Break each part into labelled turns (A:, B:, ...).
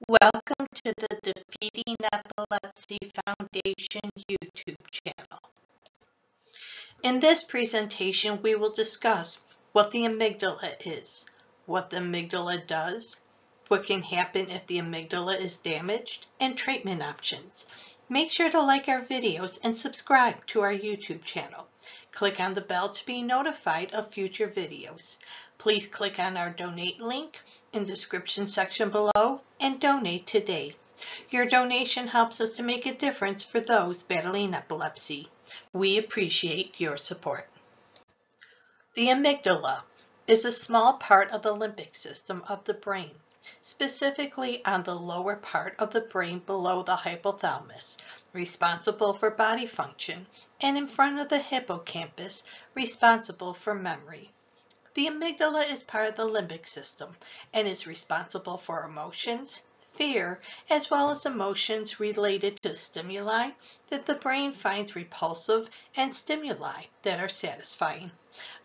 A: Welcome to the Defeating Epilepsy Foundation YouTube channel. In this presentation, we will discuss what the amygdala is, what the amygdala does, what can happen if the amygdala is damaged, and treatment options. Make sure to like our videos and subscribe to our YouTube channel. Click on the bell to be notified of future videos. Please click on our donate link in the description section below and donate today. Your donation helps us to make a difference for those battling epilepsy. We appreciate your support. The amygdala is a small part of the limbic system of the brain, specifically on the lower part of the brain below the hypothalamus, responsible for body function, and in front of the hippocampus, responsible for memory. The amygdala is part of the limbic system and is responsible for emotions, fear, as well as emotions related to stimuli that the brain finds repulsive and stimuli that are satisfying.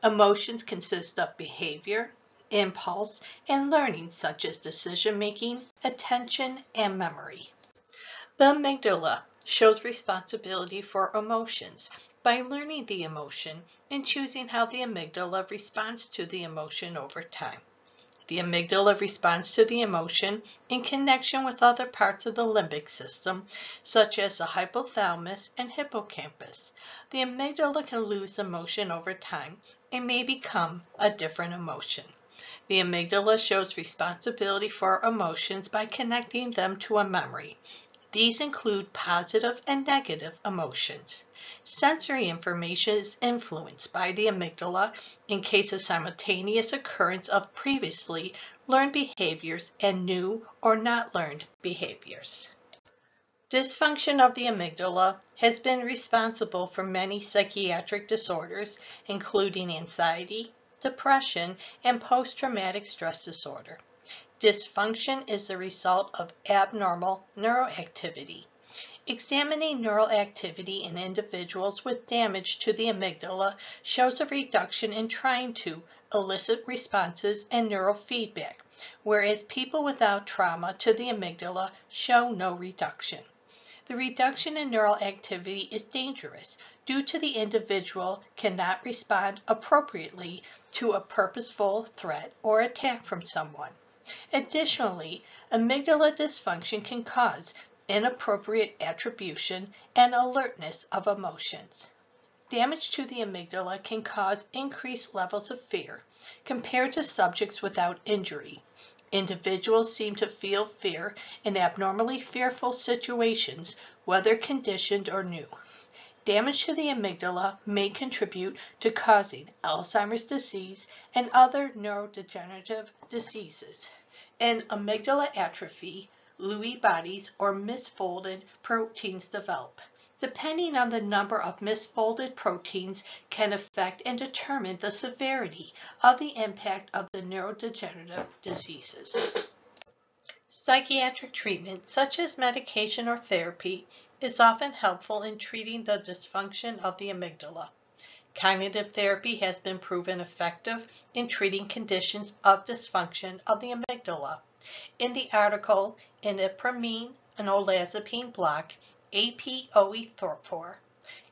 A: Emotions consist of behavior, impulse, and learning such as decision-making, attention, and memory. The amygdala shows responsibility for emotions by learning the emotion and choosing how the amygdala responds to the emotion over time. The amygdala responds to the emotion in connection with other parts of the limbic system, such as the hypothalamus and hippocampus. The amygdala can lose emotion over time and may become a different emotion. The amygdala shows responsibility for emotions by connecting them to a memory. These include positive and negative emotions. Sensory information is influenced by the amygdala in case of simultaneous occurrence of previously learned behaviors and new or not learned behaviors. Dysfunction of the amygdala has been responsible for many psychiatric disorders, including anxiety, depression, and post-traumatic stress disorder. Dysfunction is the result of abnormal neuroactivity. Examining neural activity in individuals with damage to the amygdala shows a reduction in trying to elicit responses and neural feedback, whereas people without trauma to the amygdala show no reduction. The reduction in neural activity is dangerous due to the individual cannot respond appropriately to a purposeful threat or attack from someone. Additionally, amygdala dysfunction can cause inappropriate attribution and alertness of emotions. Damage to the amygdala can cause increased levels of fear compared to subjects without injury. Individuals seem to feel fear in abnormally fearful situations, whether conditioned or new. Damage to the amygdala may contribute to causing Alzheimer's disease and other neurodegenerative diseases. In amygdala atrophy, Lewy bodies or misfolded proteins develop. Depending on the number of misfolded proteins can affect and determine the severity of the impact of the neurodegenerative diseases. Psychiatric treatment, such as medication or therapy, is often helpful in treating the dysfunction of the amygdala. Cognitive therapy has been proven effective in treating conditions of dysfunction of the amygdala. In the article, Imipramine and Olanzapine block APOE4,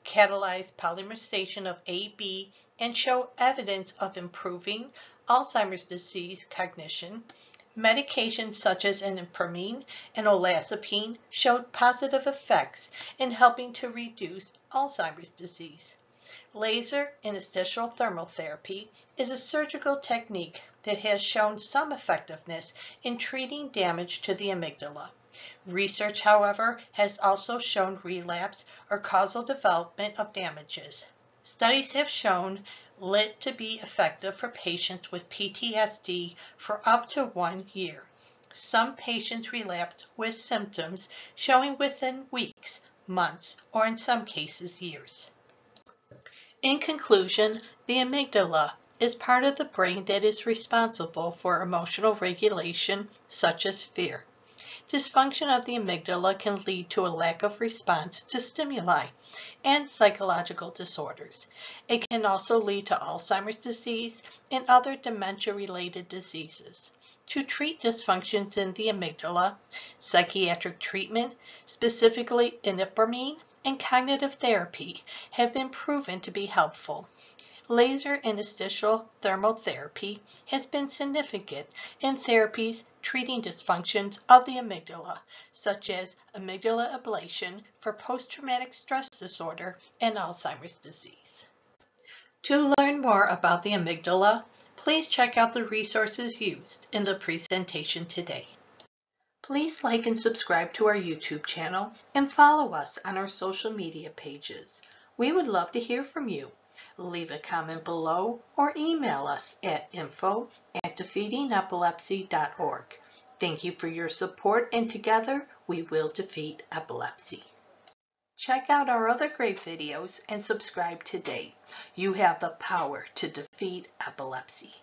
A: catalyze polymerization of AB and show evidence of improving Alzheimer's disease cognition. Medications such as imipramine and olanzapine showed positive effects in helping to reduce Alzheimer's disease. Laser interstitial thermal therapy is a surgical technique that has shown some effectiveness in treating damage to the amygdala. Research, however, has also shown relapse or causal development of damages. Studies have shown LIT to be effective for patients with PTSD for up to 1 year. Some patients relapsed with symptoms showing within weeks, months, or in some cases years. In conclusion, the amygdala is part of the brain that is responsible for emotional regulation, such as fear. Dysfunction of the amygdala can lead to a lack of response to stimuli and psychological disorders. It can also lead to Alzheimer's disease and other dementia-related diseases. to treat dysfunctions in the amygdala. Psychiatric treatment, specifically imipramine and cognitive therapy, have been proven to be helpful. Laser interstitial thermal therapy has been significant in therapies treating dysfunctions of the amygdala, such as amygdala ablation for post-traumatic stress disorder and Alzheimer's disease. To learn more about the amygdala, please check out the resources used in the presentation today. Please like and subscribe to our YouTube channel and follow us on our social media pages. We would love to hear from you. Leave a comment below or email us at info@defeatingepilepsy.org. Thank you for your support, and together we will defeat epilepsy. Check out our other great videos and subscribe today. You have the power to defeat epilepsy.